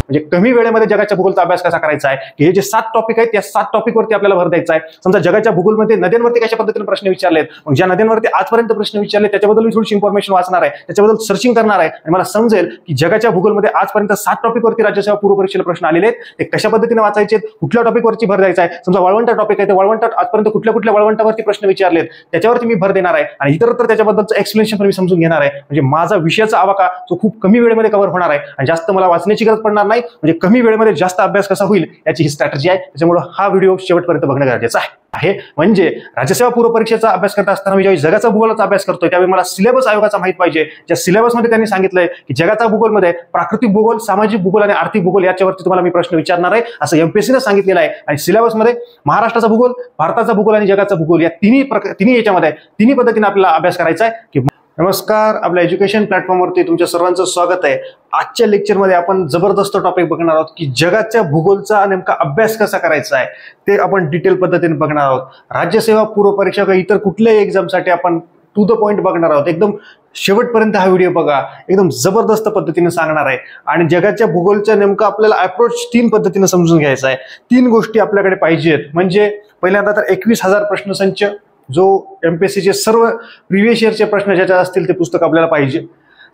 म्हणजे कमी वेळेमध्ये जगाच्या भूगोलचा अभ्यास कसा करायचा आहे, की हे जे 7 टॉपिक आहेत त्या 7 टॉपिकवरती आपल्याला भर द्यायचा आहे. समजा जगाच्या भूगोलमध्ये नद्यांवरती कशा पद्धतीने प्रश्न विचारलेत, मग ज्या नद्यांवरती आजपर्यंत प्रश्न विचारले त्याच्याबद्दल मी थोडीशी इन्फॉर्मेशन वाचणार आहे, त्याच्याबद्दल सर्चिंग करणार आहे आणि मला समजेल की जगाच्या भूगोलमध्ये आजपर्यंत 7 टॉपिकवरती राज्यसेवा पूर्व परीक्षेला प्रश्न आलेले आहेत, ते कशा पद्धतीने वाचायचे, कुठल्या टॉपिकवरती भर द्यायचा आहे. समजा वाळवंट टॉपिक आहे, ते वाळवंटात आजपर्यंत कुठल्या वाळवंटावरती प्रश्न विचारलेत त्याच्यावरती मी भर देणार आहे आणि इतरत्र त्याच्याबद्दलचं एक्सप्लेनेशन पण मी समजून घेणार आहे. म्हणजे माझा विषयाचा आवाका जो खूप कमी वेळेमध्ये कव्हर होणार आहे आणि जास्त मला वाचण्याची गरज पडणार नाही. म्हणजे कमी वेळेमध्ये जास्त अभ्यास कसा होईल याची ही स्ट्रॅटेजी आहे. त्याच्यामुळे हा व्हिडिओ शेवटपर्यंत बघणं गरजेचं आहे. म्हणजे राज्यसेवा पूर्व परीक्षेचा अभ्यास करत असताना मी ज्यावेळी जगाचा भूगोलाचा अभ्यास करतोय त्यावेळी मला सिलेबस आयोगाचा माहित पाहिजे. ज्या सिलेबसमध्ये त्यांनी सांगितलंय की जगाचा भूगोलमध्ये प्राकृतिक भूगोल, सामाजिक भूगोल आणि आर्थिक भूगोल याच्यावरती तुम्हाला मी प्रश्न विचारणार आहे असं एमपीएससीने सांगितलेलं आहे. आणि सिलेबसमध्ये महाराष्ट्राचा भूगोल, भारताचा भूगोल आणि जगाचा भूगोल या तिन्ही याच्यामध्ये तिन्ही पद्धतीने आपल्याला अभ्यास करायचा आहे. की नमस्कार, आपल्या एज्युकेशन प्लॅटफॉर्मवरती तुमच्या सर्वांचं स्वागत आहे. आजच्या लेक्चरमध्ये आपण जबरदस्त टॉपिक बघणार आहोत की जगाच्या भूगोलचा नेमका अभ्यास कसा करायचा आहे ते आपण डिटेल पद्धतीने बघणार आहोत. राज्यसेवा पूर्व परीक्षा किंवा इतर कुठल्याही एक्झामसाठी आपण टू द पॉइंट बघणार आहोत. एकदम शेवटपर्यंत हा व्हिडिओ बघा, एकदम जबरदस्त पद्धतीने सांगणार आहे. आणि जगाच्या भूगोलच्या नेमका आपल्याला अप्रोच 3 पद्धतीने समजून घ्यायचा आहे. 3 गोष्टी आपल्याकडे पाहिजेत. म्हणजे पहिल्यांदा तर 21,000 प्रश्नसंच जो एमपीएससीचे सर्व प्रिव्हियस इयरचे प्रश्न ज्याच्यात असतील ते पुस्तक आपल्याला पाहिजे.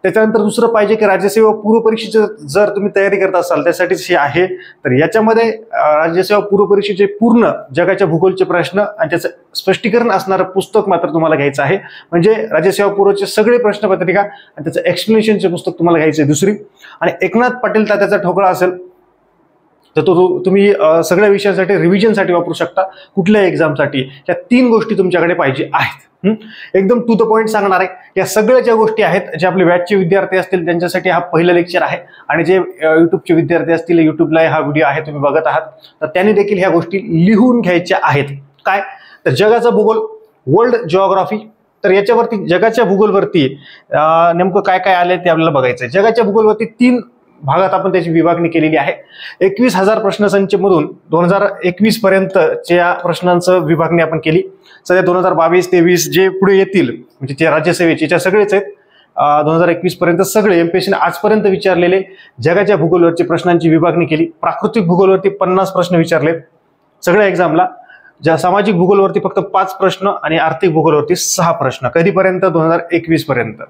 त्याच्यानंतर दुसरं पाहिजे की राज्यसेवा पूर्व परीक्षेची जर तुम्ही तयारी करत असाल त्यासाठीच हे आहे. तर याच्यामध्ये राज्यसेवा पूर्व परीक्षेचे पूर्ण जगाच्या भूगोलचे प्रश्न आणि त्याचं स्पष्टीकरण असणारं पुस्तक मात्र तुम्हाला घ्यायचं आहे. म्हणजे राज्यसेवा पूर्वचे सगळे प्रश्नपत्रिका आणि त्याचं एक्सप्लेनेशनचे पुस्तक तुम्हाला घ्यायचं आहे. दुसरी आणि एकनाथ पाटील तात्याचा ठोकळा असेल तर तो तुम्ही सगळ्या विषयांसाठी रिव्हिजनसाठी वापरू शकता. कुठल्याही एक्झामसाठी या 3 गोष्टी तुमच्याकडे पाहिजे आहेत. एकदम टू द पॉइंट सांगणार आहे. या सगळ्या ज्या गोष्टी आहेत जे आपले बॅचचे विद्यार्थी असतील त्यांच्यासाठी हा पहिलं लेक्चर आहे. आणि जे युट्यूबचे विद्यार्थी असतील, युट्यूबला हा व्हिडिओ आहे तुम्ही बघत आहात, तर त्यांनी देखील ह्या गोष्टी लिहून घ्यायच्या आहेत. काय तर जगाचा भूगोल, वर्ल्ड जिओग्राफी. तर याच्यावरती जगाच्या भूगोलवरती नेमकं काय काय आले ते आपल्याला बघायचं आहे. जगाच्या भूगोलवरती 3 भागात आपण त्याची विभागणी केलेली आहे. 21,000 प्रश्नसंच मधून 2021 पर्यंतच्या प्रश्नांचं विभागणी आपण केली. सध्या 2022-23 जे पुढे येतील म्हणजे ते राज्यसेवेचे सगळेच आहेत. 2021 पर्यंत सगळे एमपीएससीने आजपर्यंत विचारलेले जगाच्या भूगोलवरची प्रश्नांची विभागणी केली. प्राकृतिक भूगोलवरती 50 प्रश्न विचारलेत सगळ्या एक्झामला. ज्या सामाजिक भूगोलवरती फक्त 5 प्रश्न आणि आर्थिक भूगोलवरती 6 प्रश्न. कधीपर्यंत 2021 पर्यंत.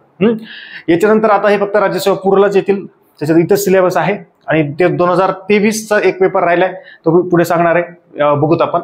याच्यानंतर आता हे फक्त राज्यसेवा पूर्वलाच येतील. त्याच्यात इथं सिलेबस आहे आणि ते 2023चा एक पेपर राहिलाय तो पुढे सांगणार आहे. बघूत आपण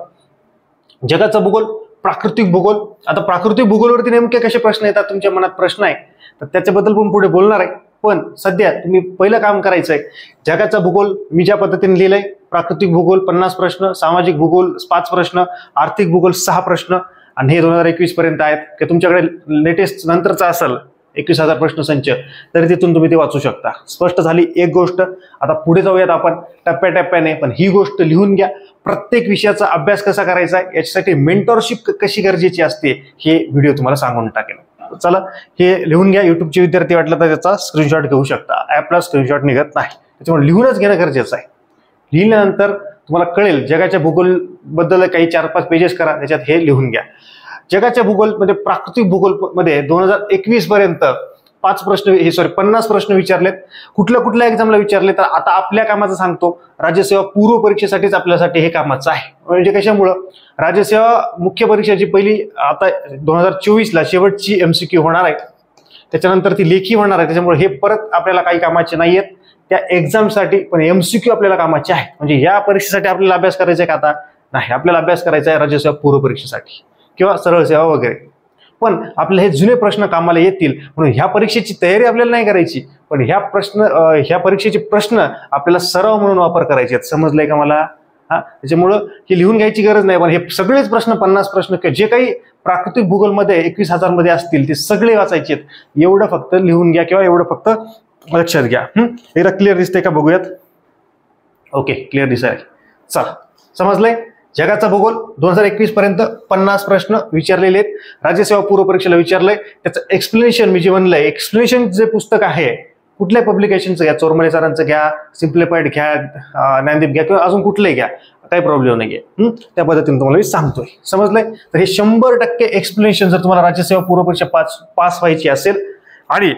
जगाचा भूगोल, प्राकृतिक भूगोल. आता प्राकृतिक भूगोलवरती नेमके कसे प्रश्न येतात तुमच्या मनात प्रश्न आहे तर त्याच्याबद्दल पण पुढे बोलणार आहे. पण सध्या तुम्ही पहिलं काम करायचंय जगाचा भूगोल मी ज्या पद्धतीने लिहिलंय. प्राकृतिक भूगोल 50 प्रश्न, सामाजिक भूगोल 5 प्रश्न, आर्थिक भूगोल 6 प्रश्न आणि हे 2021 पर्यंत आहेत. की तुमच्याकडे लेटेस्ट नंतरचा असेल 21,000 प्रश्नसंच तरी तिथून तुम्ही ते वाचू शकता. स्पष्ट झाली एक गोष्ट. आता पुढे जाऊयात आपण टप्प्याटप्प्याने. पण ही गोष्ट लिहून घ्या. प्रत्येक विषयाचा अभ्यास कसा करायचा आहे याच्यासाठी मेंटरशिप कशी गरजेची असते हे व्हिडिओ तुम्हाला सांगून टाकेल. चला हे लिहून घ्या. युट्यूबचे विद्यार्थी वाटलं तर त्याचा स्क्रीनशॉट घेऊ शकता. ऍपला स्क्रीनशॉट निघत नाही त्याच्यामुळे लिहूनच घेणं गरजेचं आहे. लिहिल्यानंतर तुम्हाला कळेल जगाच्या भूगोल बद्दल काही 4-5 पेजेस करा त्याच्यात हे लिहून घ्या. जगाच्या भूगोल मध्ये प्राकृतिक भूगोल मध्ये 2021 पर्यंत 50 प्रश्न विचारलेत. कुठल्या एक्झामला विचारले तर आता आपल्या कामाचं सांगतो. राज्यसेवा पूर्व परीक्षेसाठीच आपल्यासाठी हे कामाचं आहे. म्हणजे कशामुळं राज्यसेवा मुख्य परीक्षेची पहिली आता 2024ला शेवटची एमसीक्यू होणार आहे. त्याच्यानंतर ती लेखी होणार आहे. त्याच्यामुळे हे परत आपल्याला काही कामाचे नाही आहेत त्या एक्झामसाठी. पण एमसीक्यू आपल्याला कामाचे आहे. म्हणजे या परीक्षेसाठी आपल्याला अभ्यास करायचा आहे का आता नाही. आपल्याला अभ्यास करायचा आहे राज्यसेवा पूर्व परीक्षेसाठी किंवा सरळ सेवा वगैरे. पण आपले हे जुने प्रश्न कामाला येतील म्हणून ह्या परीक्षेची तयारी आपल्याला नाही करायची. पण ह्या परीक्षेचे प्रश्न आपल्याला सराव म्हणून वापर करायचे आहेत. समजलंय का मला? त्याच्यामुळं हे लिहून घ्यायची गरज नाही. पण हे सगळेच प्रश्न 50 प्रश्न जे काही प्राकृतिक भूगोलमध्ये 21,000 मध्ये असतील ते सगळे वाचायचे आहेत. एवढं फक्त लिहून घ्या किंवा एवढं फक्त लक्षात घ्या. एकदा क्लिअर दिसतंय का बघूयात. ओके क्लिअर दिसाय. चला समजलंय. जगाचा भूगोल 2021 पर्यंत 50 प्रश्न विचारलेले आहेत. राज्यसेवा पूर्व परीक्षेला विचारलंय. त्याचं एक्सप्लेनेशन मी जे म्हणलंय एक्सप्लेनेशन जे पुस्तक आहे कुठल्या पब्लिकेशनचं घ्या, चोरमले सरांचं घ्या, सिम्प्लिफाईड घ्या, ज्ञानदीप घ्या किंवा अजून कुठलंही घ्या, काही प्रॉब्लेम नाहीये. त्या पद्धतीने तुम्हाला मी सांगतोय. समजलंय. तर हे 100% एक्सप्लेनेशन जर तुम्हाला राज्यसेवा पूर्व परीक्षा पास व्हायची असेल आणि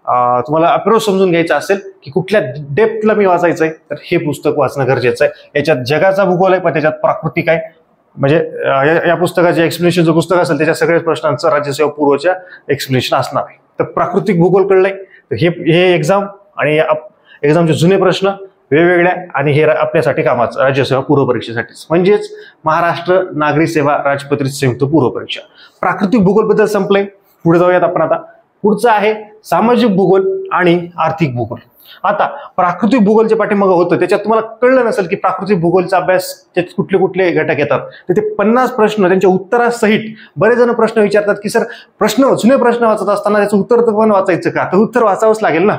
तुम्हाला अप्रोच समजून घ्यायचा असेल की कुठल्या डेप्थला मी वाचायचंय, तर हे पुस्तक वाचणं गरजेचं आहे. याच्यात जगाचा भूगोल आहे, पण त्याच्यात प्राकृतिक आहे. म्हणजे या पुस्तकाचे एक्सप्लेनेशन जो पुस्तक असेल त्याच्या सगळ्याच प्रश्नांचं राज्यसेवा पूर्वच्या एक्सप्लेनेशन असणार आहे. तर प्राकृतिक भूगोल कळलंय, तर हे एक्झाम आणि एक्झामचे जुने प्रश्न वेगवेगळ्या आणि हे आपल्यासाठी कामाचं राज्यसेवा पूर्व परीक्षेसाठीच, म्हणजेच महाराष्ट्र नागरी सेवा राजपत्रित संयुक्त पूर्व परीक्षा. प्राकृतिक भूगोल बद्दल संपलंय. पुढे जाऊयात आपण. आता पुढचं आहे सामाजिक भूगोल आणि आर्थिक भूगोल. आता प्राकृतिक भूगोलच्या पाठीमागं होतं त्याच्यात तुम्हाला कळलं नसेल की प्राकृतिक भूगोलचा अभ्यास त्यात कुठले कुठले घटक येतात. तर ते 50 प्रश्न त्यांच्या उत्तरासहित बरेच जण प्रश्न विचारतात की सर जुने प्रश्न वाचत असताना त्याचं उत्तर तर पण वाचायचं का? तर उत्तर वाचावंच लागेल ना.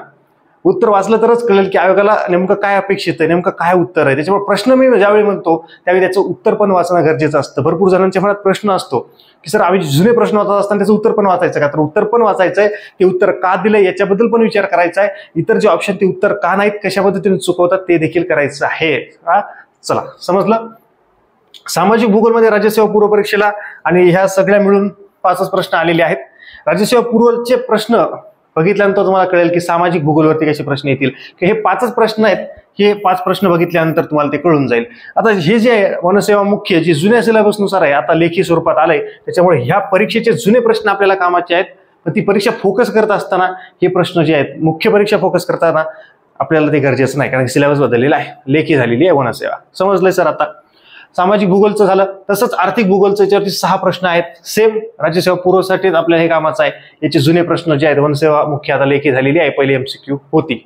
उत्तर वाचलं तरच कळेल की आयोगाला नेमकं काय अपेक्षित आहे, नेमकं काय उत्तर आहे. त्याच्यामुळे प्रश्न मी ज्यावेळी म्हणतो त्यावेळी त्याचं उत्तर पण वाचणं गरजेचं असतं. भरपूर जणांच्या मनात प्रश्न असतो की सर आम्ही जुने प्रश्न वाचत असताना त्याचं उत्तर पण वाचायचं का? तर उत्तर पण वाचायचंय, ते उत्तर का दिलंय याच्याबद्दल पण विचार करायचा आहे. इतर जे ऑप्शन ते उत्तर का नाहीत, कशा पद्धतीने चुकवतात ते देखील करायचं आहे. चला समजलं. सामाजिक भूगोलमध्ये राज्यसेवा पूर्व परीक्षेला आणि ह्या सगळ्या मिळून 5 प्रश्न आलेले आहेत. राज्यसेवा पूर्वचे प्रश्न बघितल्यानंतर तुम्हाला कळेल की सामाजिक भूगोलवरती कसे प्रश्न येतील. की हे 5 प्रश्न आहेत, हे 5 प्रश्न बघितल्यानंतर तुम्हाला ते कळून जाईल. आता हे जे आहे वनसेवा मुख्य जे जुन्या सिलेबसनुसार आहे, आता लेखी स्वरूपात आलंय, त्याच्यामुळे ह्या परीक्षेचे जुने प्रश्न आपल्याला कामाचे आहेत. पण ती परीक्षा फोकस करत असताना हे प्रश्न जे आहेत मुख्य परीक्षा फोकस करताना आपल्याला ते गरजेचं नाही, कारण सिलेबस बदललेला आहे, लेखी झालेली आहे वनसेवा. समजलंय सर. आता सामाजिक भूगोलचं झालं. तसंच आर्थिक भूगोलचं याच्यावरती 6 प्रश्न आहेत. सेम राज्यसेवा पूर्वसाठीच आपल्याला हे कामाचं आहे. याचे जुने प्रश्न जे आहेत वनसेवा मुख्य आता लेखी झालेली आहे, पहिली MCQ होती.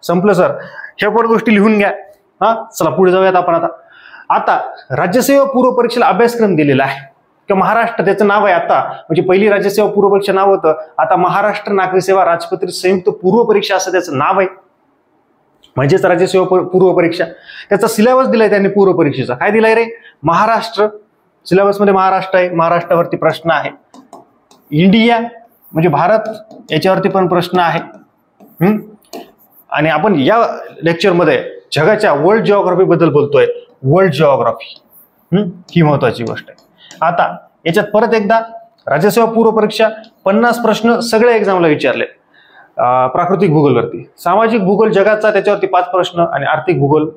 संपलं सर. ह्या पण गोष्टी लिहून घ्या. चला पुढे जाऊयात आपण. आता राज्यसेवा पूर्व परीक्षेला अभ्यासक्रम दिलेला आहे किंवा महाराष्ट्र त्याचं नाव आहे आता, म्हणजे पहिली राज्यसेवा पूर्व परीक्षा नाव होतं, आता महाराष्ट्र नागरी सेवा राजपत्रित संयुक्त पूर्व परीक्षा असं त्याचं नाव आहे. म्हणजेच राज्यसेवा पूर्व परीक्षा. त्याचा सिलेबस दिलाय त्यांनी पूर्व परीक्षेचा. काय दिलाय रे? महाराष्ट्र. सिलेबसमध्ये महाराष्ट्र आहे, महाराष्ट्रावरती प्रश्न आहे. इंडिया म्हणजे भारत, याच्यावरती पण प्रश्न आहे. आणि आपण या लेक्चरमध्ये जगाच्या वर्ल्ड जिओग्राफी बद्दल बोलतोय. वर्ल्ड जिओग्राफी ही महत्वाची गोष्ट आहे. आता याच्यात परत एकदा राज्यसेवा पूर्व परीक्षा 50 प्रश्न सगळ्या एक्झामला विचारले. प्राकृतिक भूगोलवरती, सामाजिक भूगोल जगाचा त्याच्यावरती 5 प्रश्न आणि आर्थिक भूगोल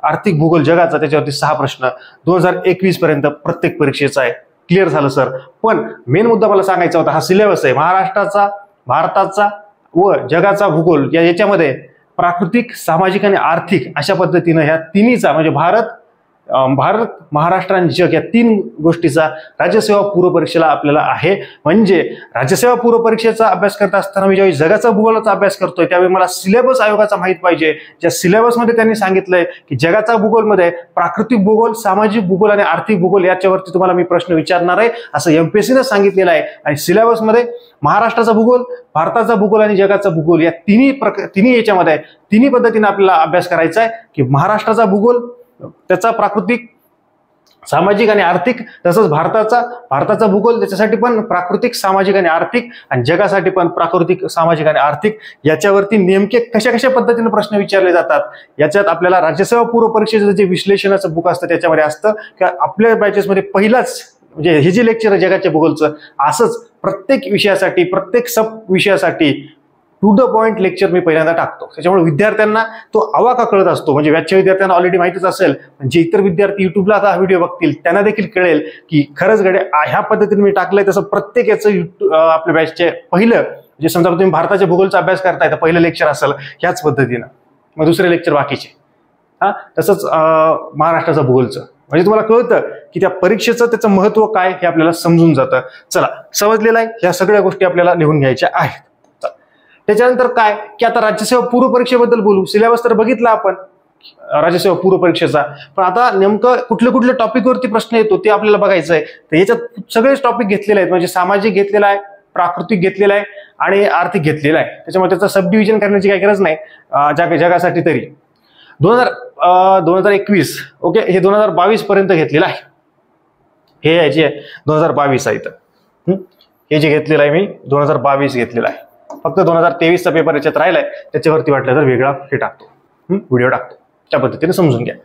आर्थिक भूगोल जगाचा त्याच्यावरती 6 प्रश्न 2021 पर्यंत प्रत्येक परीक्षेचा आहे. क्लिअर झालं सर. पण मेन मुद्दा मला सांगायचा होता, हा सिलेबस आहे महाराष्ट्राचा, भारताचा व जगाचा भूगोल याच्यामध्ये प्राकृतिक, सामाजिक आणि आर्थिक अशा पद्धतीनं ह्या तिन्हीचा म्हणजे भारत, महाराष्ट्र आणि जग या 3 गोष्टीचा राज्यसेवा पूर्व परीक्षेला आपल्याला आहे. म्हणजे राज्यसेवा पूर्व परीक्षेचा अभ्यास करत असताना मी ज्यावेळी जगाचा भूगोलाचा अभ्यास करतोय त्यावेळी मला सिलेबस आयोगाचा माहित पाहिजे. ज्या सिलेबसमध्ये त्यांनी सांगितलंय की जगाचा भूगोलमध्ये प्राकृतिक भूगोल, सामाजिक भूगोल आणि आर्थिक भूगोल याच्यावरती तुम्हाला मी प्रश्न विचारणार आहे असं MPSCनं सांगितलेलं आहे. आणि सिलेबसमध्ये महाराष्ट्राचा भूगोल, भारताचा भूगोल आणि जगाचा भूगोल या तिन्ही याच्यामध्ये तिन्ही पद्धतीने आपल्याला अभ्यास करायचा आहे. की महाराष्ट्राचा भूगोल त्याचा प्राकृतिक, सामाजिक आणि आर्थिक, तसंच भारताचा भूगोल त्याच्यासाठी पण प्राकृतिक, सामाजिक आणि आर्थिक, आणि जगासाठी पण प्राकृतिक, सामाजिक आणि आर्थिक याच्यावरती नेमके कशा पद्धतीने प्रश्न विचारले जातात. याच्यात आपल्याला राज्यसेवा पूर्व परीक्षेचं जे विश्लेषणाचं बुक असतं त्याच्यामध्ये असतं की आपल्या बॅचेसमध्ये पहिलाच म्हणजे हे जे लेक्चर आहे जगाच्या भूगोलचं असंच प्रत्येक विषयासाठी, प्रत्येक सब विषयासाठी टू द पॉइंट लेक्चर मी पहिल्यांदा टाकतो. त्याच्यामुळे विद्यार्थ्यांना तो आवाका कळत असतो. म्हणजे व्याजच्या विद्यार्थ्यांना ऑलरेडी माहितीच असेल, जे इतर विद्यार्थी युट्यूबला आता हा व्हिडिओ बघतील त्यांना देखील कळेल की खरंच गड्या ह्या पद्धतीने मी टाकलंय. तसं प्रत्येक याचं आपल्या बॅचचे पहिलं म्हणजे समजा तुम्ही भारताच्या भूगोलचा अभ्यास करताय तर पहिलं लेक्चर असेल ह्याच पद्धतीनं, मग दुसरे लेक्चर बाकीचे. तसंच महाराष्ट्राचा भूगोलचं म्हणजे तुम्हाला कळतं की त्या परीक्षेचं त्याचं महत्व काय हे आपल्याला समजून जातं. चला समजलेलं आहे. या सगळ्या गोष्टी आपल्याला लिहून घ्यायच्या आहेत. त्याच्यानंतर काय की आता राज्यसेवा पूर्व परीक्षेबद्दल बोलू. सिलेबस तर बघितला आपण राज्यसेवा पूर्व परीक्षेचा, पण आता नेमकं कुठल्या टॉपिकवरती प्रश्न येतो ते आपल्याला बघायचं आहे. तर याच्यात सगळेच टॉपिक घेतलेले आहेत. म्हणजे सामाजिक घेतलेला आहे, प्राकृतिक घेतलेला आहे आणि आर्थिक घेतलेला आहे. त्याच्यामुळे त्याचं सब डिव्हिजन करण्याची काही गरज नाही जगासाठी तरी. 2021 ओके, हे 2022 पर्यंत घेतलेलं आहे. हे याचे 2022 आहे. तर हे जे घेतलेलं आहे मी 2022 घेतलेलं आहे. फक्त 2023चा पेपर याच्यात राहिलाय, त्याच्यावरती वाटलं तर वेगळा हे टाकतो, व्हिडिओ टाकतो. त्या पद्धतीने समजून घ्या.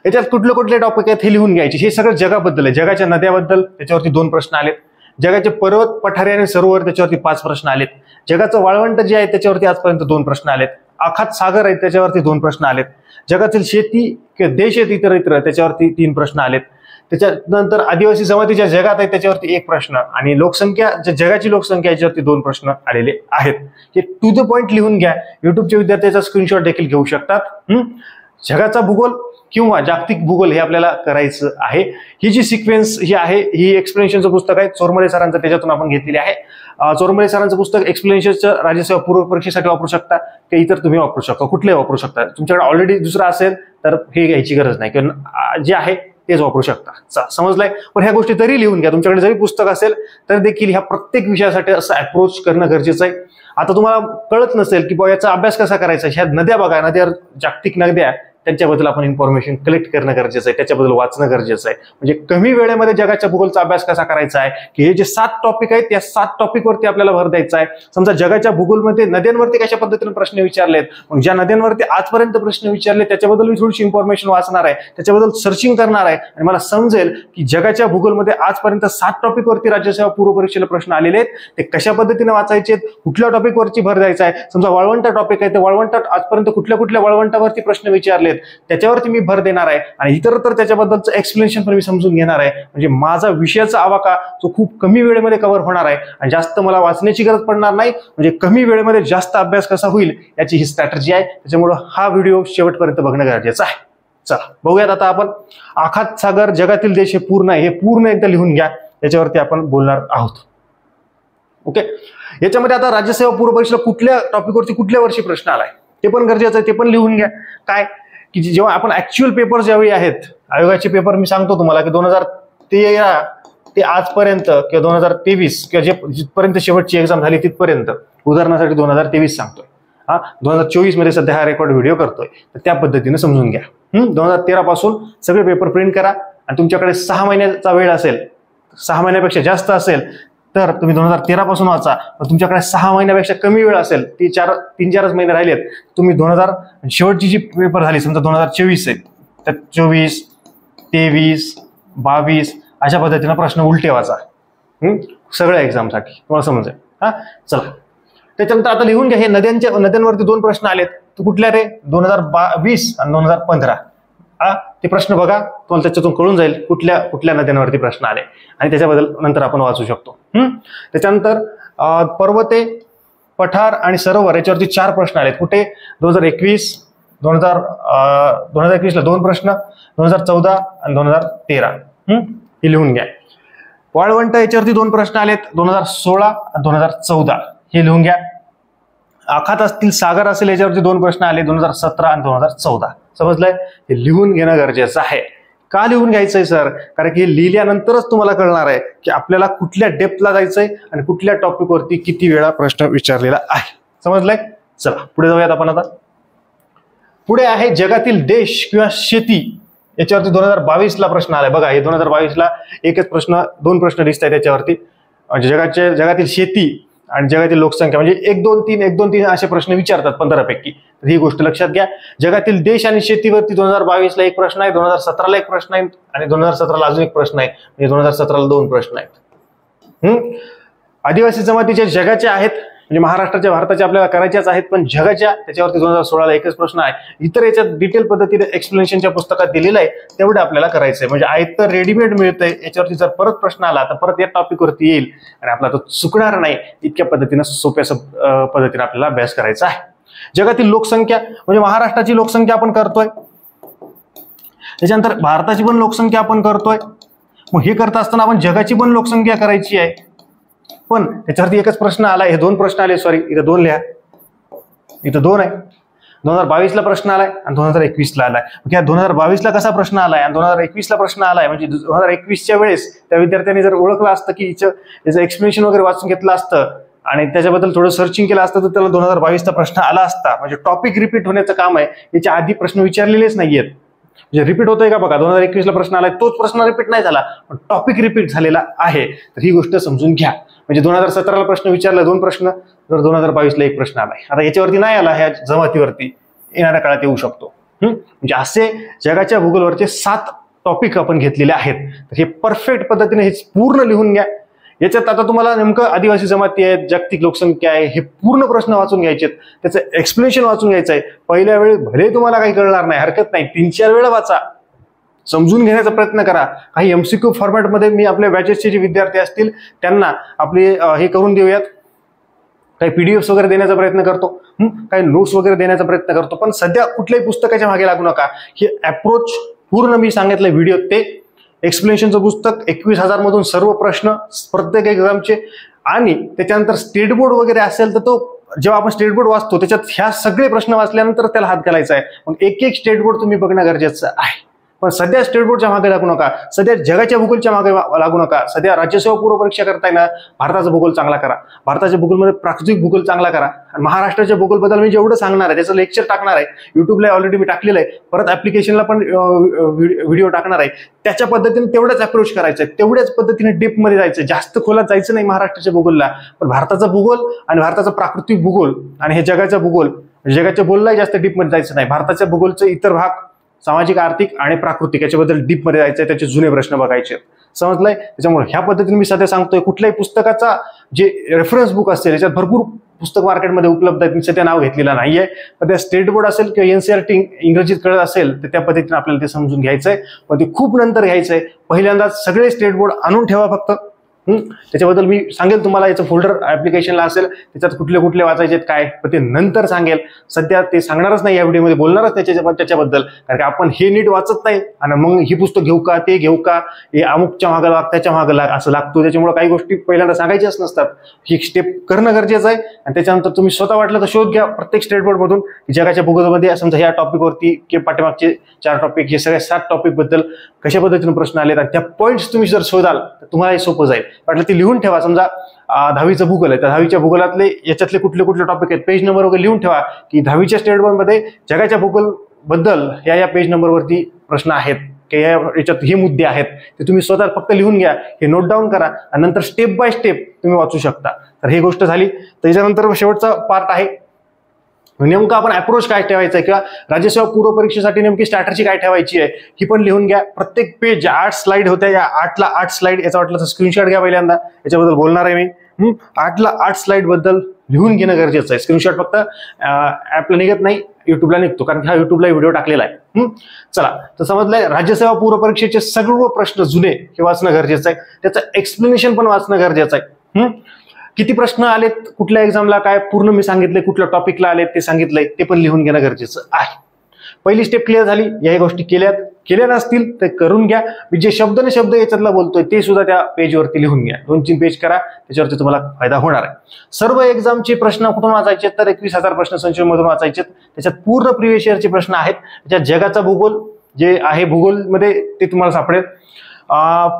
याच्यात कुठले टॉपिक आहेत हे लिहून घ्यायचे. हे सगळं जगाबद्दल आहे, जगाच्या नद्याबद्दल. त्याच्यावरती 2 प्रश्न आलेत. जगाचे पर्वत, पठारे आणि सरोवर त्याच्यावरती 5 प्रश्न आलेत. जगाचं वाळवंट जे आहे त्याच्यावरती आजपर्यंत 2 प्रश्न आलेत. आखात सागर आहे त्याच्यावरती 2 प्रश्न आलेत. जगातील शेती किंवा देश आहेत इतर त्याच्यावरती 3 प्रश्न आलेत. त्याच्यानंतर आदिवासी जमातीच्या जगात आहे त्याच्यावरती 1 प्रश्न आणि लोकसंख्या, जगाची लोकसंख्या याच्यावरती 2 प्रश्न आलेले आहेत. हे टू द पॉइंट लिहून घ्या. युट्यूबचे विद्यार्थ्याचा स्क्रीनशॉट देखील घेऊ शकतात. जगाचा भूगोल किंवा जागतिक भूगोल हे आपल्याला करायचं आहे. ही जी सिक्वेन्स ही आहे ही एक्सप्लेनेशनचं पुस्तक आहे चोरमळे सरांचं, त्याच्यातून आपण घेतलेली आहे. चोरमळे सरांचं पुस्तक एक्सप्लेनेशनचं राज्यसेवा पूर्व परीक्षेसाठी वापरू शकता किंवा इतर तुम्ही वापरू शकता, कुठलेही वापरू शकता. तुमच्याकडे ऑलरेडी दुसरा असेल तर हे घ्यायची गरज नाही किंवा जे आहे तेच वापरू शकता. समजलंय? पण ह्या गोष्टी तरी लिहून घ्या. तुमच्याकडे जरी पुस्तक असेल तर देखील ह्या प्रत्येक विषयासाठी असं अप्रोच करणं गरजेचं आहे. आता तुम्हाला कळत नसेल की बाबा याचा अभ्यास कसा करायचा, ह्या नद्या बघा, नद्या जागतिक नद्या, त्यांच्याबद्दल आपण इन्फॉर्मेशन कलेक्ट करणं गरजेचं आहे, त्याच्याबद्दल वाचणं गरजेचं आहे. म्हणजे कमी वेळेमध्ये जगाच्या भूगोलचा अभ्यास कसा करायचा आहे की हे जे 7 टॉपिक आहेत त्या 7 टॉपिकवरती आपल्याला भर द्यायचा आहे. समजा जगाच्या भूगोलमध्ये नद्यांवरती कशा पद्धतीने प्रश्न विचारलेत, मग ज्या नद्यांवरती आजपर्यंत प्रश्न विचारले त्याच्याबद्दल मी थोडीशी इन्फॉर्मेशन वाचणार आहे, त्याच्याबद्दल सर्चिंग करणार आहे आणि मला समजेल की जगाच्या भूगोलमध्ये आजपर्यंत 7 टॉपिकवरती राज्यसेवा पूर्व परीक्षेला प्रश्न आलेले आहेत, ते कशा पद्धतीने वाचायचे, कुठल्या टॉपिकवरती भर द्यायचा आहे. समजा वाळवंट टॉपिक आहे, ते वाळवंटात आजपर्यंत कुठल्या वाळवंटावरती प्रश्न विचारलेत त्याच्यावरती मी भर देणार आहे आणि इतर तर त्याच्याबद्दलचं एक्सप्लेनेशन पण मी समजून घेणार आहे. म्हणजे माझा विषयाचा आवाका जो खूप कमी वेळेमध्ये कव्हर होणार आहे आणि जास्त मला वाचण्याची गरज पडणार नाही. म्हणजे कमी वेळेमध्ये जास्त अभ्यास कसा होईल याची ही स्ट्रॅटेजी आहे. त्याच्यामुळे हा व्हिडिओ शेवटपर्यंत बघणं गरजेचं आहे. चला बघूयात आता आपण. आखात सागर, जगातील देश हे पूर्ण आहे, हे पूर्ण एकदा लिहून घ्या, याच्यावरती आपण बोलणार आहोत. ओके, याच्यामध्ये आता राज्यसेवा पूर्व परीक्षेला कुठल्या टॉपिकवरती कुठल्या वर्षी प्रश्न आलाय ते पण गरजेचं आहे, ते पण लिहून घ्या. काय की जेव्हा आपण ऍक्च्युअल पेपर ज्यावेळी आहेत, आयोगाचे पेपर मी सांगतो तुम्हाला की 2013 ते आजपर्यंत किंवा 2023 किंवा जिथपर्यंत शेवटची एक्झाम झाली तिथपर्यंत, उदाहरणासाठी 2023 सांगतोय, 2024 मध्ये सध्या हा रेकॉर्ड व्हिडिओ करतोय, तर त्या पद्धतीने समजून घ्या. 2013 पासून सगळे पेपर प्रिंट करा आणि तुमच्याकडे 6 महिन्याचा वेळ असेल, 6 महिन्यापेक्षा जास्त असेल तर तुम्ही 2013 पासून वाचा. तुमच्याकडे 6 महिन्यापेक्षा कमी वेळ असेल, 3-4 महिने राहिलेत, तुम्ही 2000 शेवटची जी पेपर झाली समजा 2024 आहे, तर 24, 23, 22 अशा पद्धतीने प्रश्न उलटे वाचा सगळ्या एक्झामसाठी, तुम्हाला समजेल. चला त्याच्यानंतर आता लिहून घ्या. हे नद्यांवरती 2 प्रश्न आलेत, तर कुठल्या रे, 2020 आणि 2015. ते प्रश्न बघा, तुम्हाला त्याच्यातून कळून जाईल कुठल्या नद्यांवरती प्रश्न आले आणि त्याच्याबद्दल नंतर आपण वाचू शकतो. त्याच्यानंतर पर्वते, पठार आणि सरोवर याच्यावरती 4 प्रश्न आलेत. कुठे, 2021 ला 2 प्रश्न, 2014 आणि 2013. हे लिहून घ्या. वाळवंट याच्यावरती 2 प्रश्न आलेत, 2016 आणि 2014. हे लिहून घ्या. आखात असतील, सागर असेल याच्यावरती 2 प्रश्न आले, 2017 आणि 2014. समजलंय? हे लिहून घेणं गरजेचं आहे. का लिहून घ्यायचंय सर? कारण की हे लिहिल्यानंतरच तुम्हाला कळणार आहे की आपल्याला कुठल्या डेप्थला जायचंय आणि कुठल्या टॉपिकवरती किती वेळा प्रश्न विचारलेला आहे. समजलंय? चला पुढे जाऊयात आपण. आता पुढे आहे जगातील देश किंवा शेती, याच्यावरती 2022 ला प्रश्न आलाय. बघा, हे 2022 ला एकच प्रश्न, 2 प्रश्न दिसत आहेत त्याच्यावरती. म्हणजे जगातील शेती आणि जगातील लोकसंख्या, म्हणजे 1, 2, 3, 1, 2, 3 असे प्रश्न विचारतात 15 पैकी. तर ही गोष्ट लक्षात घ्या. जगातील देश आणि शेतीवरती 2022 ला 1 प्रश्न आहे, 2017 ला 1 प्रश्न आहे आणि 2017 ला अजून 1 प्रश्न आहे. म्हणजे 2017 ला 2 प्रश्न आहेत. आदिवासी जमातीच्या जगाच्या आहेत, म्हणजे महाराष्ट्राच्या, भारताच्या आपल्याला करायच्याच आहेत, पण जगाच्या त्याच्यावरती 2016 ला एकच प्रश्न आहे. इतर याच्यात डिटेल पद्धतीने एक्सप्लेनेशनच्या पुस्तकात दिलेलं आहे, तेवढं आपल्याला करायचंय. म्हणजे आयतं रेडीमेड मिळतंय, याच्यावरती जर परत प्रश्न आला तर परत या टॉपिकवरती येईल आणि आपला तो चुकणार नाही. इतक्या पद्धतीने सोप्या पद्धतीने आपल्याला अभ्यास करायचा आहे. जगातील लोकसंख्या, म्हणजे महाराष्ट्राची लोकसंख्या आपण करतोय, त्याच्यानंतर भारताची पण लोकसंख्या आपण करतोय. मग हे करत असताना आपण जगाची पण लोकसंख्या करायची आहे, पण त्याच्यावरती एकच प्रश्न आलाय. हे 2 प्रश्न आले, सॉरी इथं 2 लिहा, इथं 2 आहे. 2022 ला प्रश्न आलाय आणि 2021 ला आलाय. या 2022 ला कसा प्रश्न आलाय आणि 2021 ला प्रश्न आलाय, म्हणजे 2021च्या वेळेस त्या विद्यार्थ्यांनी जर ओळखलं असतं की याचं एक्सप्लेनेशन वगैरे वाचून घेतलं असतं आणि त्याच्याबद्दल थोडं सर्चिंग केलं असतं तर त्याला 2022 चा प्रश्न आला असता. म्हणजे टॉपिक रिपीट होण्याचं काम आहे. याच्या आधी प्रश्न विचारलेलेच नाहीयेत. म्हणजे रिपीट होतोय का बघा, 2021 ला प्रश्न आलाय, तोच प्रश्न रिपीट नाही झाला, पण टॉपिक रिपीट झालेला आहे. तर ही गोष्ट समजून घ्या. म्हणजे 2017 ला प्रश्न विचारला 2 प्रश्न, तर 2022 ला 1 प्रश्न आलाय. आता याच्यावरती नाही आला, ह्या जमातीवरती येणाऱ्या काळात येऊ शकतो. म्हणजे असे जगाच्या भूगोलवरचे 7 टॉपिक आपण घेतलेले आहेत. तर हे परफेक्ट पद्धतीने हे पूर्ण लिहून घ्या. याच्यात आता तुम्हाला नेमकं आदिवासी जमाती आहेत, जागतिक लोकसंख्या आहे, हे पूर्ण प्रश्न वाचून घ्यायचे, त्याचं एक्सप्लेनेशन वाचून घ्यायचं आहे. पहिल्या वेळी भले तुम्हाला काही कळणार नाही, हरकत नाही, 3-4 वेळा वाचा, समजून घेण्याचा प्रयत्न करा. काही MCQ फॉर्मॅटमध्ये मी आपल्या बॅचेसचे जे विद्यार्थी असतील त्यांना आपले हे करून देऊयात, काही PDFs वगैरे देण्याचा प्रयत्न करतो, काही नोट्स वगैरे देण्याचा प्रयत्न करतो. पण सध्या कुठल्याही पुस्तकाच्या मागे लागू नका. हे अप्रोच पूर्ण मी सांगितलं व्हिडिओ, ते एक्सप्लेनेशनचं पुस्तक 21,000 मधून सर्व प्रश्न प्रत्येक एक्झामचे, आणि त्याच्यानंतर स्टेट बोर्ड वगैरे असेल तर तो जेव्हा आपण स्टेट बोर्ड वाचतो त्याच्यात ह्या सगळे प्रश्न वाचल्यानंतर त्याला हात घालायचा आहे. मग एक स्टेट बोर्ड तुम्ही बघणं गरजेचं आहे. पण सध्या स्टेट बोर्डच्या मागे लागू नका, सध्या जगाच्या भूगोलच्या मागे लागू नका. सध्या राज्यसेवा पूर्व परीक्षा करताय ना, भारताचा भूगोल चांगला करा, भारताच्या भूगोलमध्ये प्राकृतिक भूगोल चांगला करा. आणि महाराष्ट्राच्या भूगोलबद्दल मी जेवढं सांगणार आहे त्याचं लेक्चर टाकणार आहे, युट्यूबला ऑलरेडी मी टाकलेलं आहे, परत ऍप्लिकेशनला पण व्हिडिओ टाकणार आहे. त्याच्या पद्धतीने तेवढंच अप्रोच करायचं आहे, तेवढ्याच पद्धतीने डीपमध्ये जायचं, जास्त खोलात जायचं नाही महाराष्ट्राच्या भूगोलला. पण भारताचा भूगोल आणि भारताचा प्राकृतिक भूगोल आणि हे जगाचा भूगोल, जगाच्या भूगोललाही जास्त डीपमध्ये जायचं नाही. भारताच्या भूगोलचे इतर भाग सामाजिक, आर्थिक आणि प्राकृतिक याच्याबद्दल डीपमध्ये जायचंय, त्याचे जुने प्रश्न बघायचे. समजलंय? त्याच्यामुळे ह्या पद्धतीने मी सध्या सांगतोय, कुठल्याही पुस्तकाचा जे रेफरन्स बुक असते याच्यात भरपूर पुस्तक मार्केटमध्ये उपलब्ध आहेत, मी सध्या नाव घेतलेलं नाहीये. पण त्या स्टेट बोर्ड असेल किंवा NCERT इंग्रजीत कळत असेल तर त्या पद्धतीने आपल्याला ते समजून घ्यायचंय. पण ते खूप नंतर घ्यायचंय. पहिल्यांदा सगळे स्टेट बोर्ड आणून ठेवा फक्त. त्याच्याबद्दल मी सांगेल तुम्हाला, याचं फोल्डर ऍप्लिकेशनला असेल, त्याच्यात कुठले कुठले वाचायचे काय, पण ते नंतर सांगेल. सध्या ते सांगणारच नाही, या व्हिडिओमध्ये बोलणारच त्याच्याबद्दल, कारण की आपण हे नीट वाचत नाही आणि मग ही पुस्तक घेऊ का, ते घेऊ का, हे अमुकच्या मागं लाग, त्याच्या मागं लाग असं लागतो. त्याच्यामुळे काही गोष्टी पहिल्यांदा सांगायच्याच नसतात. ही स्टेप करणं गरजेचं आहे. आणि त्याच्यानंतर तुम्ही स्वतः वाटलं तर शोध घ्या प्रत्येक स्टेट बोर्डमधून जगाच्या भूगोलामध्ये, समजा ह्या टॉपिकवरती किंवा पाठीमागचे 4 टॉपिक, हे सगळ्या 7 टॉपिक बद्दल कशा पद्धतीने प्रश्न आलेत आणि त्या पॉईंट्स तुम्ही जर शोधाल तर तुम्हाला हे सोपं जाईल. वाटलं ते लिहून ठेवा. समजा 10वीचं भूगोल आहे तर 10वीच्या भूगोलातले याच्यातले कुठले कुठले टॉपिक आहेत, पेज नंबर वगैरे लिहून ठेवा की 10वीच्या स्टेट बोर्ड मध्ये जगाच्या भूगोल बद्दल या पेज नंबरवरती प्रश्न आहेत की याच्यात हे मुद्दे आहेत, ते तुम्ही स्वतः फक्त लिहून घ्या, हे नोट डाऊन करा आणि नंतर स्टेप बाय स्टेप तुम्ही वाचू शकता. तर ही गोष्ट झाली. त्याच्यानंतर शेवटचा पार्ट आहे, नेमकं आपण अप्रोच काय ठेवायचं आहे किंवा राज्यसेवा पूर्व परीक्षेसाठी नेमकी स्ट्रॅटजी काय ठेवायची आहे ही पण लिहून घ्या. प्रत्येक पेज 8 स्लाइड होत्या, या 8ला 8 स्लाइड, याचा वाटलं तर स्क्रीनशॉट घ्या. पहिल्यांदा याच्याबद्दल बोलणार आहे मी. 8ला 8 स्लाइड बद्दल लिहून घेणं गरजेचं आहे. स्क्रीनशॉट फक्त ऍपला निघत नाही, युट्यूबला निघतो, कारण हा युट्यूबला व्हिडिओ टाकलेला आहे. चला, तर समजलंय, राज्यसेवा पूर्व परीक्षेचे सर्व प्रश्न जुने हे वाचणं गरजेचं आहे, त्याचं एक्सप्लेनेशन पण वाचणं गरजेचं आहे. किती प्रश्न आलेत कुठल्या एक्झामला, काय पूर्ण मी सांगितलंय, कुठल्या टॉपिकला आलेत ते सांगितलंय, ते पण लिहून घेणं गरजेचं आहे. पहिली स्टेप क्लिअर झाली. या गोष्टी केल्या नसतील तर करून घ्या. मी जे शब्द याच्यातला बोलतोय ते सुद्धा त्या पेजवरती लिहून घ्या. 2-3 पेज करा, त्याच्यावरती तुम्हाला फायदा होणार आहे. सर्व एक्झामचे प्रश्न कुठून वाचायचे तर 21,000 प्रश्न संचयमधून वाचायचे. त्याच्यात पूर्ण प्रिव्हियस इयरचे प्रश्न आहेत. त्याच्यात जगाचा भूगोल जे आहे भूगोलमध्ये ते तुम्हाला सापडेल.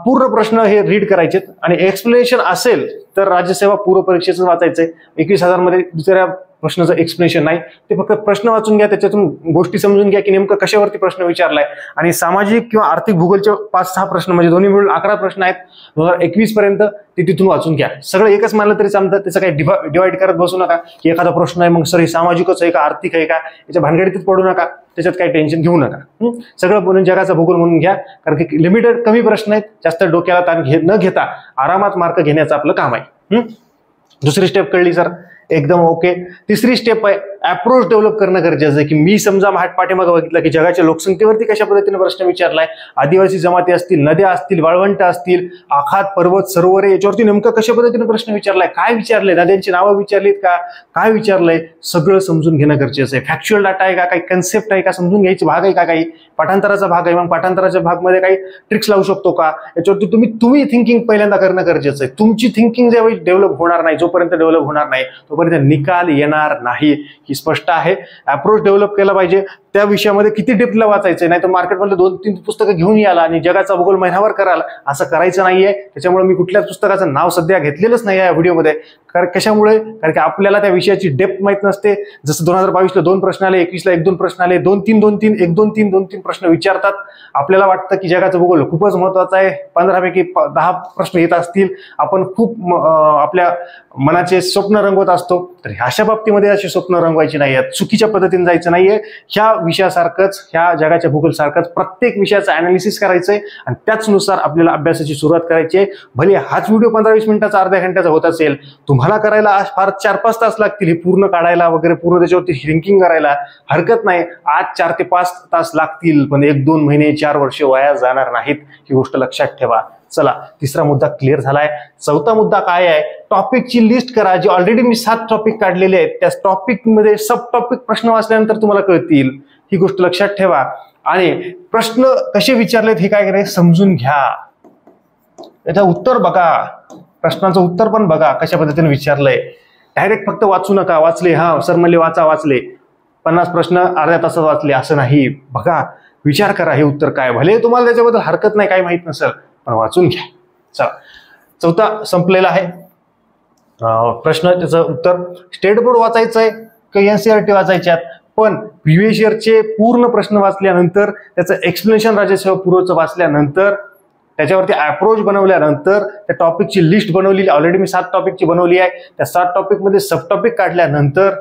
पूर्ण प्रश्न हे रीड करायचे आणि एक्सप्लेनेशन असेल तर राज्यसेवा पूर्व परीक्षेचं वाचायचंय. 21,000 मध्ये दुसऱ्या प्रश्नाचं एक्सप्लेनेशन नाही, ते फक्त प्रश्न वाचून घ्या, त्याच्यातून गोष्टी समजून घ्या की नेमकं कशावरती प्रश्न विचारलाय. आणि सामाजिक किंवा आर्थिक भूगोलचे 5-6 प्रश्न म्हणजे दोन्ही मिळून 11 प्रश्न आहेत 2021 पर्यंत, ते तिथून वाचून घ्या. सगळं एकच मानलं तरी चालतं, त्याचं काही डिवाइड करत बसू नका की एखादा प्रश्न आहे मग सर हे सामाजिकच आहे का आर्थिक आहे का, याच्या भानगडीतच पडू नका, त्याच्यात काही टेन्शन घेऊ नका. सगळं म्हणून जगाचा भूगोल म्हणून घ्या, कारण की लिमिटेड कमी प्रश्न आहेत, जास्त डोक्याला ताण न घेता आरामात मार्क घेण्याचं आपलं काम आहे. दुसरी स्टेप कळली सर, एकदम ओके. तिसरी स्टेप आहे अप्रोच डेव्हलप करणं गरजेचं आहे की मी समजा पाठीमागे बघितलं की जगाच्या लोकसंख्येवरती कशा पद्धतीने प्रश्न विचारलाय, आदिवासी जमाती असतील, नद्या असतील, वाळवंट असतील, आखात, पर्वत, सरोवरे, याच्यावरती नेमकं कशा पद्धतीने प्रश्न विचारलाय, काय विचारले, नद्यांची नावं विचारलीत का, काय विचारलंय, सगळं समजून घेणं गरजेचं आहे. फॅक्च्युअल डाटा आहे का, काही कन्सेप्ट आहे का, समजून घ्यायची भाग आहे का, काही पाठांतराचा भाग आहे, मग पाठांतराच्या भागमध्ये काही ट्रिक्स लावू शकतो का, याच्यावरती तुम्ही थिंकिंग पहिल्यांदा करणं गरजेचं आहे. तुमची थिंकिंग ज्यावेळी डेव्हलप होणार नाही, जोपर्यंत डेव्हलप होणार नाही तोपर्यंत निकाल येणार नाही, ही स्पष्ट आहे. अप्रोच डेव्हलप केला पाहिजे. त्या विषयामध्ये किती डेप्थला वाचायचंय, नाही तर मार्केटमधले 2-3 पुस्तकं घेऊन याला आणि जगाचा भूगोल महिनाभर कराल, असं करायचं नाहीये. त्याच्यामुळे मी कुठल्याच पुस्तकाचं नाव सध्या घेतलेलंच नाही या व्हिडिओमध्ये. कारण कशामुळे, कारण की आपल्याला त्या विषयाची डेप्थ माहित नसते. जसं 2022ला 2 प्रश्न आले, 21ला 1-2 प्रश्न आले, 2-3, 2-3, 1-2-3, 2-3 प्रश्न विचारतात. आपल्याला वाटतं की जगाचं भूगोल खूपच महत्वाचं आहे, 15 पैकी 10 प्रश्न येत असतील, आपण खूप आपल्या मनाचे स्वप्न रंगवत असतो. तर अशा बाबतीमध्ये अशी स्वप्न रंगवायची नाही आहेत, चुकीच्या पद्धतीने जायचं नाहीये. ह्या विषयासारखंच, ह्या जगाच्या भूगोलसारखंच प्रत्येक विषयाचं अनालिसिस करायचंय आणि त्याचनुसार आपल्याला अभ्यासाची सुरुवात करायची आहे. भले हाच व्हिडिओ 15-20 मिनिटाचा, अर्ध्या घंट्याचा होत असेल, तुम्हाला करायला आज फार 4-5 तास लागतील हे पूर्ण काढायला वगैरे, पूर्ण त्याच्यावरती थिंकिंग करायला हरकत नाही. आज 4 ते 5 तास लागतील, पण 1-2 महिने 4 वर्षे वाया जाणार नाहीत, ही गोष्ट लक्षात ठेवा. चला, तिसरा मुद्दा क्लिअर झालाय. चौथा मुद्दा काय आहे? टॉपिकची लिस्ट करा. जी ऑलरेडी मी 7 टॉपिक काढलेले आहेत, त्या टॉपिक मध्ये सब टॉपिक प्रश्न वाचल्यानंतर तुम्हाला कळतील, ही गोष्ट लक्षात ठेवा. आणि प्रश्न कसे विचारलेत हे काय करायचं समजून घ्या, त्याचं उत्तर बघा, प्रश्नाचं उत्तर पण बघा कशा पद्धतीने विचारलंय. डायरेक्ट फक्त वाचू नका. वाचले, हा सर म्हणले वाचले, 50 प्रश्न अर्ध्या तासात वाचले, असं नाही. बघा, विचार करा, हे उत्तर काय. भले तुम्हाला त्याच्याबद्दल हरकत नाही, काही माहित नसेल, पण वाचून घ्या. चला, चौथा संपलेला आहे प्रश्न. त्याचं उत्तर स्टेट बोर्ड वाचायचंय का एनसीईआरटी वाचायच्यात, पण प्रिव्हियस इयरचे पूर्ण प्रश्न वाचल्यानंतर, त्याचं एक्सप्लेनेशन राज्यसेवा पूर्वचं वाचल्यानंतर, त्याच्यावरती अप्रोच बनवल्यानंतर, त्या टॉपिकची लिस्ट बनवलेली ऑलरेडी मी 7 टॉपिकची बनवली आहे. त्या 7 टॉपिक मध्ये सब टॉपिक काढल्यानंतर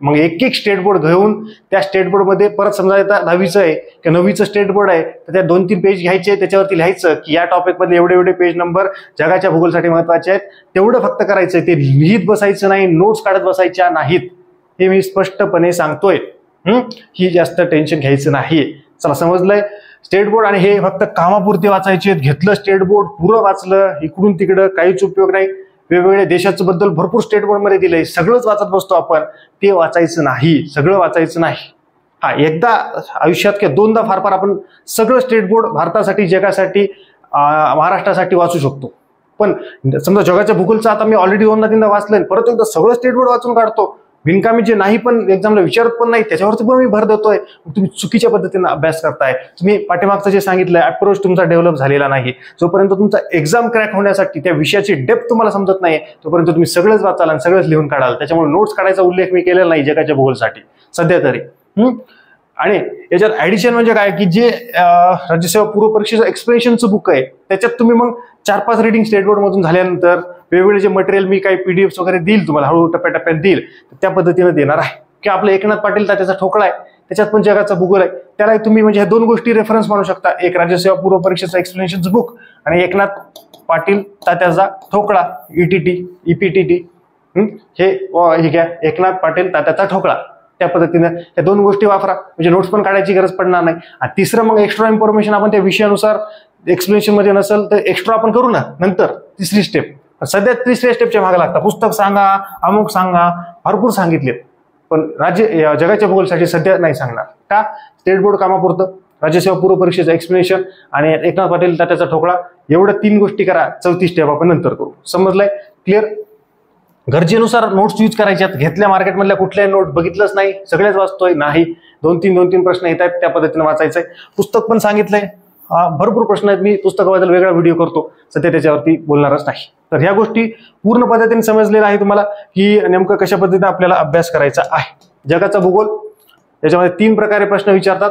मग एक स्टेट बोर्ड घेऊन, त्या स्टेट बोर्ड मध्ये परत समजा आता 10वीचं आहे किंवा 9वीचं स्टेट बोर्ड आहे, तर त्या 2-3 पेज घ्यायचे, त्याच्यावरती लिहायचं की या टॉपिक मध्ये एवढे पेज नंबर जगाच्या भूगोलसाठी महत्वाचे आहेत, तेवढं फक्त करायचं. ते लिहित बसायचं नाही, नोट्स काढत बसायच्या नाहीत, हे मी स्पष्टपणे सांगतोय. ही जास्त टेन्शन घ्यायचं नाही. चला, समजलंय. स्टेट बोर्ड आणि हे फक्त कामापुरते वाचायचे. घेतलं स्टेट बोर्ड, पुरं वाचलं, इकडून तिकडं काहीच उपयोग नाही. वेगवेगळ्या देशाचं बद्दल भरपूर स्टेट बोर्ड मध्ये दिलंय, सगळंच वाचत बसतो आपण, ते वाचायचं नाही, सगळं वाचायचं नाही. हा, एकदा आयुष्यात किंवा 2दा फार आपण सगळं स्टेट बोर्ड भारतासाठी, जगासाठी, महाराष्ट्रासाठी वाचू शकतो. पण समजा जगाच्या भूगोलचं आता मी ऑलरेडी 2दा-3दा वाचलंय, परत एकदा सगळं स्टेट बोर्ड वाचून काढतो, बिनकामी जे नाही पण एक्झामला विचारत पण नाही, त्याच्यावरती पण मी भर देतोय, तुम्ही चुकीच्या पद्धतीने अभ्यास करताय. तुम्ही पाठीमागचं जे सांगितलंय अप्रोच तुमचा डेव्हलप झालेला नाही. जोपर्यंत तुमचा एक्झाम क्रॅक होण्यासाठी त्या विषयाची डेप्थ तुम्हाला समजत नाही, तोपर्यंत तुम्ही सगळंच वाचाल आणि सगळंच लिहून काढाल. त्याच्यामुळे नोट्स काढायचा उल्लेख मी केलेला नाही जगाच्या भूगोलसाठी सध्या तरी. आणि याच्यात ऍडिशन म्हणजे काय की जे राज्यसेवा पूर्व परीक्षेचं एक्सप्लेनेशनचं बुक आहे, त्याच्यात तुम्ही मग 4-5 रीडिंग स्टेट बोर्ड मधून झाल्यानंतर वेगवेगळे जे मटेरियल मी काही पीडीएफ वगैरे देईल तुम्हाला, हळूहळू टप्प्याटप्प्यात देईल, त्या पद्धतीने देणार आहे. की आपलं एकनाथ पाटील त्याचा ठोकळा आहे, त्याच्यात पण जगाचा भूगोल आहे, त्याला तुम्ही म्हणजे ह्या 2 गोष्टी रेफरन्स मानू शकता. एक राज्यसेवा पूर्व परीक्षेचं एक्सप्लेनेशनचं बुक आणि एकनाथ पाटील तात्याचा ठोकळा, EPTT. हे घ्या, एकनाथ पाटील तात्याचा ठोकळा. त्या पद्धतीने त्या 2 गोष्टी वापरा, म्हणजे नोट्स पण काढायची गरज पडणार नाही. आणि तिसरं मग एक्स्ट्रा इन्फॉर्मेशन आपण त्या विषयानुसार एक्सप्लेनेशन मध्ये नसेल तर एक्स्ट्रा आपण करू ना नंतर, तिसरी स्टेप. सध्या 3ऱ्या स्टेपच्या मागे लागतात, पुस्तक सांगा, अमुक सांगा, भरपूर सांगितले, पण जगाच्या भूगोलसाठी सध्या नाही सांगणार. का? स्टेट बोर्ड कामापुरतं, राज्यसेवा पूर्व परीक्षेचं एक्सप्लेनेशन आणि एकनाथ पाटील तात्याचा ठोकळा, एवढं 3 गोष्टी करा. 4थी स्टेप आपण नंतर करू. समजलंय? क्लिअर? गरजेनुसार नोट्स यूज करायच्यात. घेतल्या मार्केटमधल्या कुठल्याही नोट बघितलंच नाही, सगळेच वाचतोय नाही, 2-3 प्रश्न येत आहेत, त्या पद्धतीने वाचायचंय. पुस्तक पण सांगितलंय, भरपूर प्रश्न आहेत, मी पुस्तकाबद्दल वेगळा व्हिडिओ करतो, सध्या त्याच्यावरती बोलणारच नाही. तर ह्या गोष्टी पूर्ण पद्धतीने समजलेल्या आहे तुम्हाला की नेमकं कशा पद्धतीने आपल्याला अभ्यास करायचा आहे. जगाचा भूगोल, याच्यामध्ये 3 प्रकारे प्रश्न विचारतात: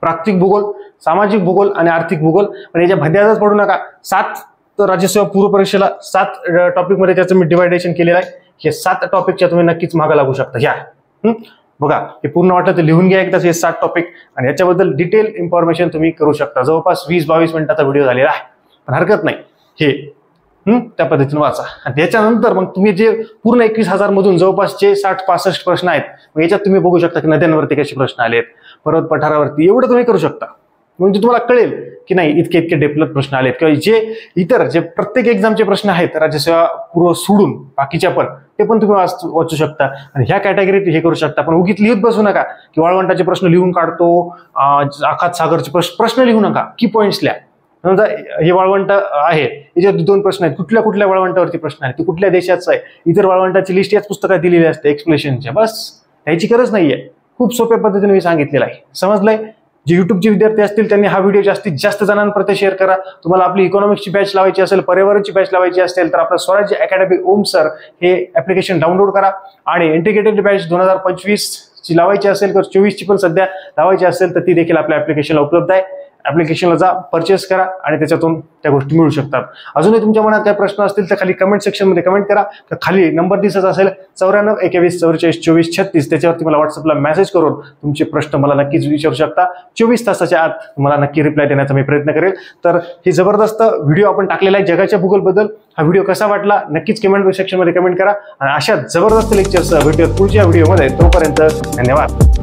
प्राकृतिक भूगोल, सामाजिक भूगोल आणि आर्थिक भूगोल. पण याच्या भद्यातच पडू नका. 7 राज्यसेवा पूर्व परीक्षेला 7 टॉपिक मध्ये त्याचं मी डिवायडेशन केलेलं आहे. हे 7 टॉपिकच्या तुम्ही नक्कीच मागे लागू शकता. ह्या बघा, हे पूर्ण वाटलं तर लिहून घ्या एकदाच हे 7 टॉपिक, आणि याच्याबद्दल डिटेल इन्फॉर्मेशन तुम्ही करू शकता. जवळपास 20-22 मिनिटाचा व्हिडिओ झालेला आहे, पण हरकत नाही, हे त्या पद्धतीने वाचा. आणि त्याच्यानंतर मग तुम्ही जे पूर्ण 21,000 मधून जवळपास जे 60-65 प्रश्न आहेत, मग याच्यात तुम्ही बघू शकता की नद्यांवरती कसे प्रश्न आलेत, पर्वत पठारावरती, एवढं तुम्ही करू शकता. म्हणजे तुम्हाला कळेल की नाही इतके डेप्थ प्रश्न आलेत, किंवा जे इतर जे प्रत्येक एक्झामचे प्रश्न आहेत राज्यसेवा पूर्व सोडून बाकीच्या पण, ते पण तुम्ही वाचू शकता आणि ह्या कॅटेगरीत हे करू शकता. पण उगीच लिहित बसू नका की वाळवंटाचे प्रश्न लिहून काढतो, आखात सागरचे प्रश्न लिहू नका, की पॉइंट्स लिहा. समजा हे वाळवंट आहे, याच्यात 2 प्रश्न आहेत, कुठल्या वाळवंटावरती प्रश्न आहे, ते कुठल्या देशाचं आहे, इतर वाळवंटाची लिस्ट याच पुस्तकात दिलेली असते एक्सप्लेनेशनच्या. बस, याची गरज नाहीये, खूप सोप्या पद्धतीने मी सांगितलेलं आहे. समजलंय? जे युट्यूबचे विद्यार्थी असतील त्यांनी हा व्हिडिओ जास्तीत जास्त जणांपर्यंत शेअर करा. तुम्हाला आपली इकॉनॉमिक्सची बॅच लावायची असेल, पर्यावरणची बॅच लावायची असेल, तर आपलं स्वराज्य अकॅडमी ओम सर हे ऍप्लिकेशन डाउनलोड करा. आणि इंटिग्रेटेड बॅच 2025 ची लावायची असेल, तर 24 ची पण सध्या लावायची असेल, तर ती देखील आपल्या ऍप्लिकेशनला उपलब्ध आहे. ऍप्लिकेशनला जा, परचेस करा आणि त्याच्यातून त्या गोष्टी मिळू शकतात. अजूनही तुमच्या मनात काही प्रश्न असतील तर खाली कमेंट सेक्शनमध्ये कमेंट करा. तर खाली नंबर दिसत असेल 94 21 44 24 36, त्याच्यावरती मला व्हॉट्सअपला मेसेज करून तुमचे प्रश्न मला नक्कीच विचारू शकता. 24 तासाच्या आत मला नक्की रिप्लाय देण्याचा मी प्रयत्न करेल. तर ही जबरदस्त व्हिडिओ आपण टाकलेला आहे जगाच्या भूगोलबद्दल. हा व्हिडिओ कसा वाटला नक्कीच कमेंट सेक्शनमध्ये कमेंट करा आणि अशा जबरदस्त लेक्चर्स भेटूयात पुढच्या व्हिडिओमध्ये. तोपर्यंत धन्यवाद.